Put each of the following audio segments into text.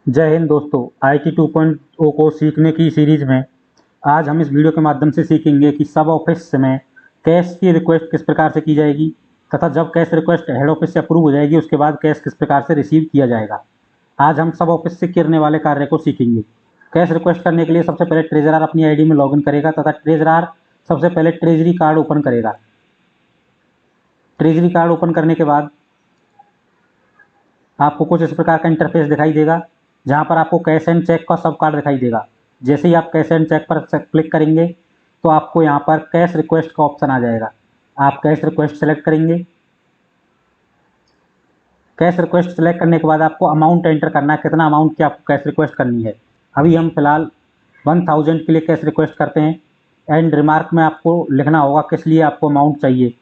जय हिंद दोस्तों। IT 2.0 को सीखने की सीरीज में आज हम इस वीडियो के माध्यम से सीखेंगे कि सब ऑफिस में कैश की रिक्वेस्ट किस प्रकार से की जाएगी तथा जब कैश रिक्वेस्ट हेड ऑफिस से अप्रूव हो जाएगी उसके बाद कैश किस प्रकार से रिसीव किया जाएगा। आज हम सब ऑफिस से करने वाले कार्य को सीखेंगे। कैश रिक्वेस्ट करने के लिए सबसे पहले ट्रेजरर अपनी आईडी में लॉगिन करेगा तथा ट्रेजरर सबसे पहले ट्रेजरी कार्ड ओपन करेगा। ट्रेजरी कार्ड ओपन करने के बाद आपको कुछ इस प्रकार का इंटरफेस दिखाई देगा, जहां पर आपको कैश एंड चेक का सब कार्ड दिखाई देगा। जैसे ही आप कैश एंड चेक पर क्लिक करेंगे तो आपको यहां पर कैश रिक्वेस्ट का ऑप्शन आ जाएगा। आप कैश रिक्वेस्ट सेलेक्ट करेंगे। कैश रिक्वेस्ट सेलेक्ट करने के बाद आपको अमाउंट एंटर करना है, कितना अमाउंट की आपको कैश रिक्वेस्ट करनी है। अभी हम फिलहाल 1000 के लिए कैश रिक्वेस्ट करते हैं। एंड रिमार्क में आपको लिखना होगा किस लिए आपको अमाउंट चाहिए,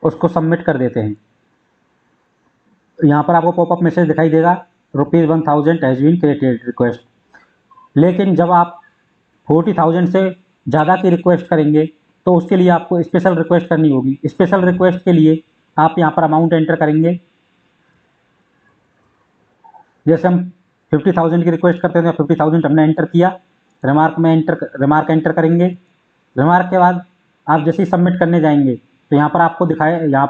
उसको सबमिट कर देते हैं। यहाँ पर आपको पॉपअप मैसेज दिखाई देगा, ₹1000 हैज़ बीन क्रिएटेड रिक्वेस्ट। लेकिन जब आप 40,000 से ज़्यादा की रिक्वेस्ट करेंगे तो उसके लिए आपको स्पेशल रिक्वेस्ट करनी होगी। स्पेशल रिक्वेस्ट के लिए आप यहाँ पर अमाउंट एंटर करेंगे। जैसे हम 50,000 की रिक्वेस्ट करते हैं तो 50,000 हमने एंटर किया। रिमार्क एंटर करेंगे। रिमार्क के बाद आप जैसे ही सबमिट करने जाएंगे तो यहाँ पर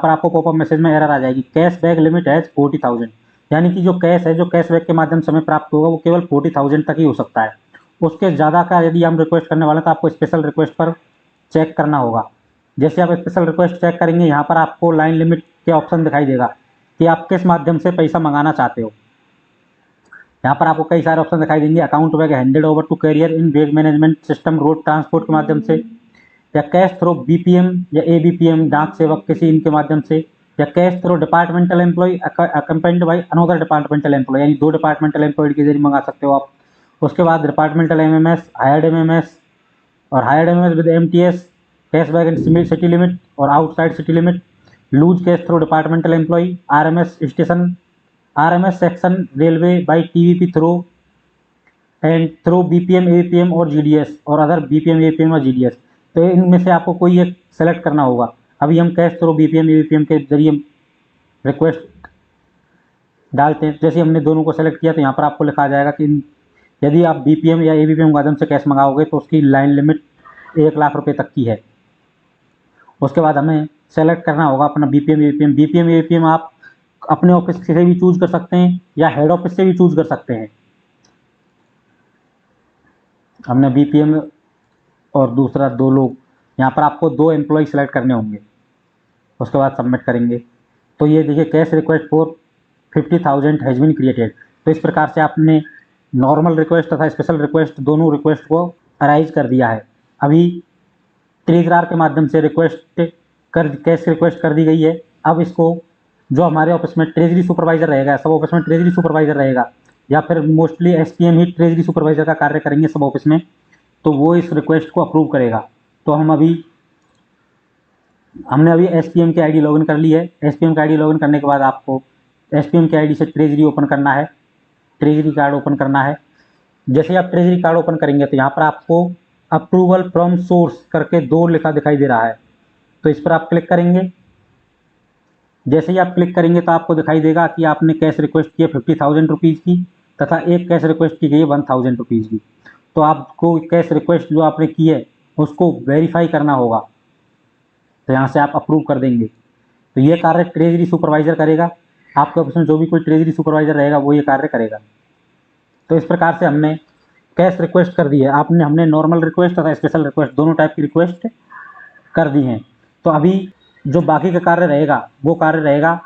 आपको पॉपअप मैसेज में एरर आ जाएगी, कैश बैक लिमिट है 40,000। यानी कि जो कैश बैक के माध्यम से हमें प्राप्त होगा वो केवल 40,000 तक ही हो सकता है। उसके ज़्यादा का यदि हम रिक्वेस्ट करने वाले हैं तो आपको स्पेशल रिक्वेस्ट पर चेक करना होगा। जैसे आप स्पेशल रिक्वेस्ट चेक करेंगे, यहाँ पर आपको लाइन लिमिट के ऑप्शन दिखाई देगा कि आप किस माध्यम से पैसा मंगाना चाहते हो। यहाँ पर आपको कई सारे ऑप्शन दिखाई देंगे, account bag handed over to carrier in bag management system, road transport के माध्यम से, या कैश थ्रो BPM या ABPM डाक सेवक किसी इनके माध्यम से, या cash through departmental employee accompanied by another departmental employee, यानी 2 डिपार्टमेंटल एम्प्लॉय के जरिए मंगा सकते हो आप। उसके बाद डिपार्टमेंटल MMS, हायर्ड MMS और hired MMS with MTS, cash back in city limit और outside city limit, loose cash through departmental employ, RMS section railway by TVP through and through BPM APM और GDS और other BPM APM और GDS। तो इनमें से आपको कोई एक सेलेक्ट करना होगा। अभी हम कैश थ्रो BPM APM के जरिए रिक्वेस्ट डालते हैं। जैसे हमने दोनों को सेलेक्ट किया तो यहाँ पर आपको लिखा आ जाएगा कि यदि आप BPM या ABPM के माध्यम से कैश मंगाओगे तो उसकी लाइन लिमिट 1 लाख रुपये तक की है। उसके बाद हमें सेलेक्ट करना होगा अपना BPM APM आप अपने ऑफिस से भी चूज कर सकते हैं या हेड ऑफिस से भी चूज कर सकते हैं। हमने BPM और दूसरा 2 लोग, यहाँ पर आपको 2 एम्प्लॉय सेलेक्ट करने होंगे। उसके बाद सबमिट करेंगे तो ये देखिए cash request for 50,000 has been created. तो इस प्रकार से आपने नॉर्मल रिक्वेस्ट तथा स्पेशल रिक्वेस्ट दोनों रिक्वेस्ट को अराइज कर दिया है। अभी ट्रेजरर के माध्यम से कैश रिक्वेस्ट कर दी गई है। अब इसको जो हमारे ऑफिस में ट्रेजरी सुपरवाइजर रहेगा, सब ऑफिस में ट्रेजरी सुपरवाइजर रहेगा या फिर मोस्टली SPM ही ट्रेजरी सुपरवाइजर का कार्य करेंगे सब ऑफिस में, तो वो इस रिक्वेस्ट को अप्रूव करेगा। तो हमने अभी SPM की आईडी लॉगिन कर ली है। SPM की आईडी लॉगिन करने के बाद आपको SPM की आईडी से ट्रेजरी ओपन करना है, ट्रेजरी कार्ड ओपन करना है। जैसे आप ट्रेजरी कार्ड ओपन करेंगे तो यहाँ पर आपको अप्रूवल फ्रॉम सोर्स करके 2 लिखा दिखाई दे रहा है, तो इस पर आप क्लिक करेंगे। जैसे ही आप क्लिक करेंगे तो आपको दिखाई देगा कि आपने कैश रिक्वेस्ट की है 50,000 रुपीज़ की तथा एक कैश रिक्वेस्ट की गई है 1000 रुपीज़ की। तो आपको कैश रिक्वेस्ट जो आपने की है उसको वेरीफाई करना होगा, तो यहाँ से आप अप्रूव कर देंगे। तो ये कार्य ट्रेजरी सुपरवाइजर करेगा। आपके ऑफिस में जो भी कोई ट्रेजरी सुपरवाइजर रहेगा वो ये कार्य करेगा। तो इस प्रकार से हमने कैश रिक्वेस्ट कर दी है। हमने नॉर्मल रिक्वेस्ट तथा स्पेशल रिक्वेस्ट दोनों टाइप की रिक्वेस्ट कर दी हैं। तो अभी जो बाकी का कार्य रहेगा वो कार्य रहेगा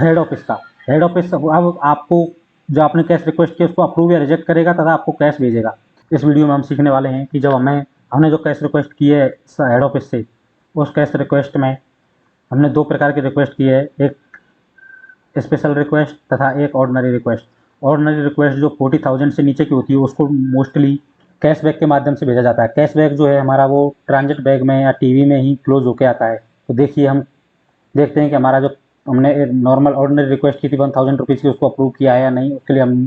हेड ऑफिस का। हेड ऑफिस अब आपको जो आपने कैश रिक्वेस्ट की उसको अप्रूव या रिजेक्ट करेगा तथा आपको कैश भेजेगा। इस वीडियो में हम सीखने वाले हैं कि जब हमने जो कैश रिक्वेस्ट की है हेड ऑफिस से, उस कैश रिक्वेस्ट में हमने 2 प्रकार की रिक्वेस्ट की है, एक स्पेशल रिक्वेस्ट तथा एक ऑर्डिनरी रिक्वेस्ट। ऑर्डिनरी रिक्वेस्ट जो 40,000 से नीचे की होती है उसको मोस्टली कैश बैक के माध्यम से भेजा जाता है। कैश बैक जो है हमारा वो ट्रांजिट बैग में या TV में ही क्लोज होके आता है। तो देखिए हम देखते हैं कि हमारा जो हमने नॉर्मल ऑर्डिनरी रिक्वेस्ट की थी 1000 रुपीज़ की, उसको अप्रूव किया है या नहीं। उसके लिए हम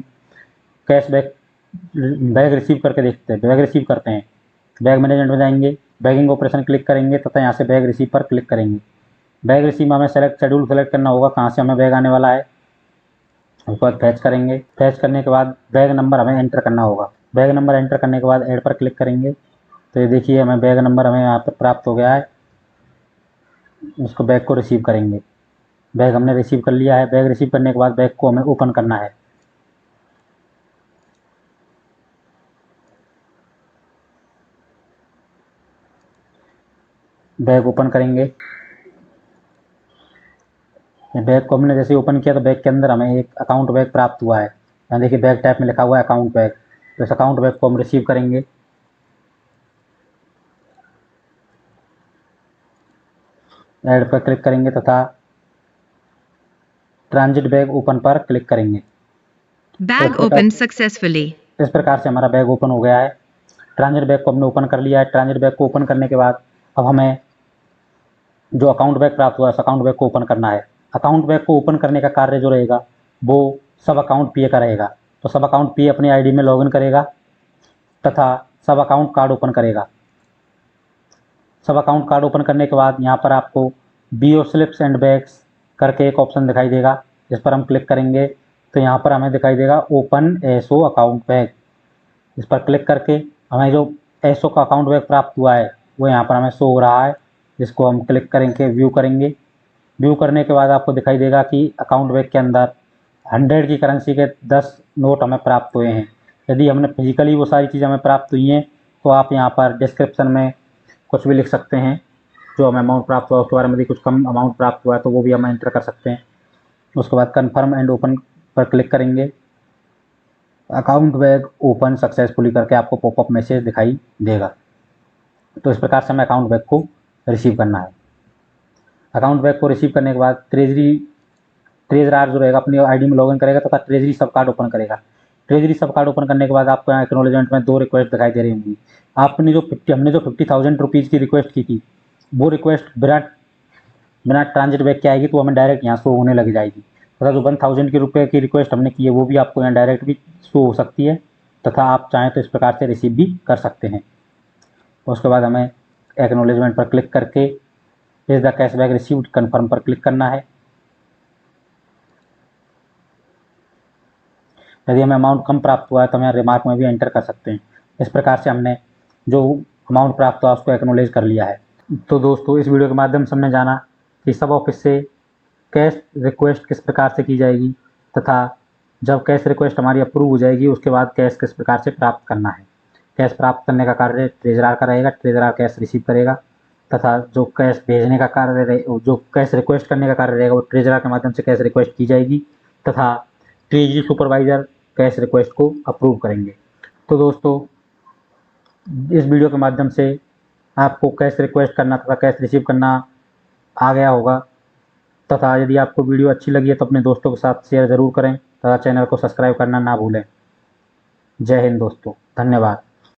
कैश बैग रिसीव करके देखते हैं, बैग रिसीव करते हैं। बैग मैनेजमेंट में जाएंगे, बैगिंग ऑपरेशन क्लिक करेंगे तथा यहाँ से बैग रिसीव पर क्लिक करेंगे। बैग रिसीव में हमें शेड्यूल सेलेक्ट करना होगा कहाँ से हमें बैग आने वाला है। उसके बाद फैच करेंगे। फैच करने के बाद बैग नंबर हमें एंटर करना होगा। बैग नंबर एंटर करने के बाद ऐड पर क्लिक करेंगे तो ये देखिए हमें बैग नंबर हमें यहाँ पर प्राप्त हो गया है। उसको बैग को रिसीव करेंगे। बैग हमने रिसीव कर लिया है। बैग रिसीव करने के बाद बैग को हमें ओपन करना है। बैग ओपन करेंगे। बैग को हमने जैसे ओपन किया तो बैग के अंदर हमें एक अकाउंट बैग प्राप्त हुआ है। यहाँ देखिए बैग टाइप में लिखा हुआ है अकाउंट बैग। तो इस अकाउंट बैग को हम रिसीव करेंगे। ऐड पर क्लिक करेंगे तथा ट्रांजिट बैग ओपन पर क्लिक करेंगे। Bag opened successfully. इस प्रकार से हमारा बैग ओपन हो गया है। ट्रांजिट बैग को हमने ओपन कर लिया है। ट्रांजिट बैग को ओपन करने के बाद अब हमें जो अकाउंट बैग प्राप्त हुआ है उस अकाउंट बैग को ओपन करना है। अकाउंट बैग को ओपन करने का कार्य जो रहेगा वो सब अकाउंट पीए का रहेगा। तो सब अकाउंट पीए अपनी आईडी में लॉगिन करेगा तथा सब अकाउंट कार्ड ओपन करेगा। सब अकाउंट कार्ड ओपन करने के बाद यहाँ पर आपको बीओ स्लिप्स एंड बैग्स करके एक ऑप्शन दिखाई देगा। जिस पर हम क्लिक करेंगे तो यहाँ पर हमें दिखाई देगा ओपन एसओ अकाउंट बैग। इस पर क्लिक करके हमें जो एसओ का अकाउंट बैग प्राप्त हुआ है वो यहाँ पर हमें शो हो रहा है, जिसको हम क्लिक करेंगे, व्यू करेंगे। व्यू करने के बाद आपको दिखाई देगा कि अकाउंट बैग के अंदर 100 की करेंसी के 10 नोट हमें प्राप्त हुए हैं। यदि हमने फिजिकली वो सारी चीज़ें हमें प्राप्त हुई हैं तो आप यहाँ पर डिस्क्रिप्शन में कुछ भी लिख सकते हैं जो हमें अमाउंट प्राप्त हुआ उसके बारे में। यदि कुछ कम अमाउंट प्राप्त हुआ है तो वो भी हम एंटर कर सकते हैं। उसके बाद कन्फर्म एंड ओपन पर क्लिक करेंगे। अकाउंट बैग ओपन सक्सेसफुली करके आपको पॉपअप मैसेज दिखाई देगा। तो इस प्रकार से हमें अकाउंट बैग को रिसीव करना है। अकाउंट बैग को रिसीव करने के बाद ट्रेजरार जो रहेगा अपनी आईडी में लॉगिन करेगा तथा ट्रेजरी सब कार्ड ओपन करेगा। ट्रेजरी सब कार्ड ओपन करने के बाद आपको यहाँ एक्नॉलेजमेंट में 2 रिक्वेस्ट दिखाई दे रही होंगी। हमने जो 50,000 रुपीज़ की रिक्वेस्ट की थी वो रिक्वेस्ट बिना ट्रांजिट बैग के आएगी तो हमें डायरेक्ट यहाँ शो होने लग जाएगी। तथा जो 1,000 रुपये की रिक्वेस्ट हमने की है वो भी आपको यहाँ डायरेक्ट भी शो हो सकती है तथा आप चाहें तो इस प्रकार से रिसीव भी कर सकते हैं। उसके बाद हमें एक्नॉलेजमेंट पर क्लिक करके is the cashback received confirm पर क्लिक करना है। यदि हमें अमाउंट कम प्राप्त हुआ है तो हम यहाँ रिमार्क में भी एंटर कर सकते हैं। इस प्रकार से हमने जो अमाउंट प्राप्त हुआ उसको एक्नॉलेज कर लिया है। तो दोस्तों इस वीडियो के माध्यम से हमने जाना कि सब ऑफिस से कैश रिक्वेस्ट किस प्रकार से की जाएगी तथा जब कैश रिक्वेस्ट हमारी अप्रूव हो जाएगी उसके बाद कैश किस प्रकार से प्राप्त करना है। कैश प्राप्त करने का कार्य ट्रेजरार का रहेगा। ट्रेजरार कैश रिसीव करेगा तथा जो कैश भेजने का कार्य जो कैश रिक्वेस्ट करने का कार्य रहेगा वो ट्रेजरार के माध्यम से कैश रिक्वेस्ट की जाएगी तथा ट्रेजरी सुपरवाइजर कैश रिक्वेस्ट को अप्रूव करेंगे। तो दोस्तों इस वीडियो के माध्यम से आपको कैश रिक्वेस्ट करना तथा कैश रिसीव करना आ गया होगा तथा यदि आपको वीडियो अच्छी लगी है तो अपने दोस्तों के साथ शेयर ज़रूर करें तथा चैनल को सब्सक्राइब करना ना भूलें। जय हिंद दोस्तों, धन्यवाद।